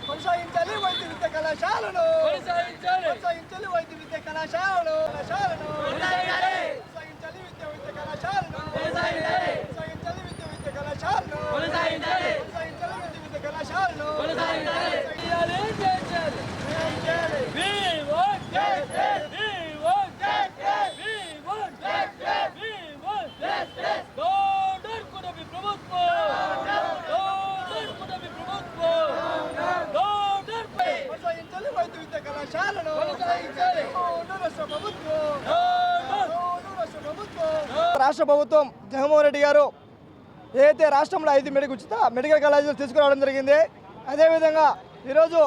కొనసాగించాలి వైద్య విద్య కళాశాలను కొనసాగించాలి వైద్య విద్య కళాశాలను కొనసాగించాలి విద్య కళాశాలను కొనసాగించాలి విద్య కళాశాలను కొనసాగించాలి విద్య కళాశాలను రాష్ట్ర ప్రభుత్వం జగన్మోహన్ రెడ్డి గారు ఏదైతే రాష్ట్రంలో 5 మెడికల్ కాలేజీలు తీసుకురావడం జరిగింది. అదేవిధంగా ఈరోజు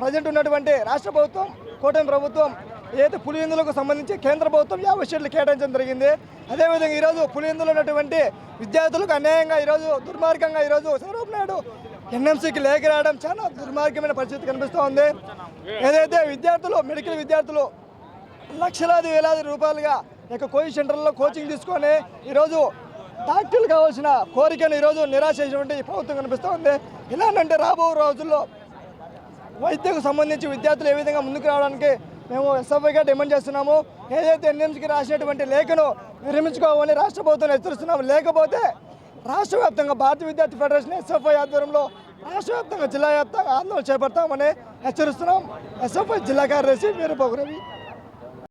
ప్రజెంట్ ఉన్నటువంటి రాష్ట్ర ప్రభుత్వం కూటమి ప్రభుత్వం ఏదైతే పులివెందులకు సంబంధించి కేంద్ర ప్రభుత్వం 50 సీట్లు కేటాయించడం జరిగింది. అదేవిధంగా ఈరోజు పులివెందులో ఉన్నటువంటి విద్యార్థులకు అన్యాయంగా ఈరోజు దుర్మార్గంగా ఈరోజు చంద్రబాబు నాయుడు ఎన్ఎంసీకి లేఖ రావడం చాలా దుర్మార్గమైన పరిస్థితి కనిపిస్తూ ఉంది. ఏదైతే మెడికల్ విద్యార్థులు లక్షలాది వేలాది రూపాయలుగా కోచింగ్ సెంటర్లో కోచింగ్ తీసుకొని ఈరోజు డాక్టర్లు కావాల్సిన కోరికను ఈరోజు నిరాశ చేసినటువంటి ప్రభుత్వం కనిపిస్తూ ఉంది. ఇలాంటి రాబో రోజుల్లో వైద్యకు సంబంధించి విద్యార్థులు ఏ విధంగా ముందుకు రావడానికి మేము ఎస్ఎఫ్ఐగా డిమాండ్ చేస్తున్నాము. ఏదైతే ఎన్ఎంసీకి రాసినటువంటి లేఖను విరమించుకోవాలని రాష్ట్ర ప్రభుత్వం హెచ్చరిస్తున్నాము. లేకపోతే రాష్ట్ర వ్యాప్తంగా భారతీయ విద్యార్థి ఫెడరేషన్ ఎస్ఎఫ్ఐ ఆధ్వర్యంలో రాష్ట్ర వ్యాప్తంగా జిల్లా వ్యాప్తంగా ఆందోళన చేపడతామని హెచ్చరిస్తున్నాం. ఎస్ఎఫ్ఐ జిల్లా కార్యదర్శి వీరబాబు రవి.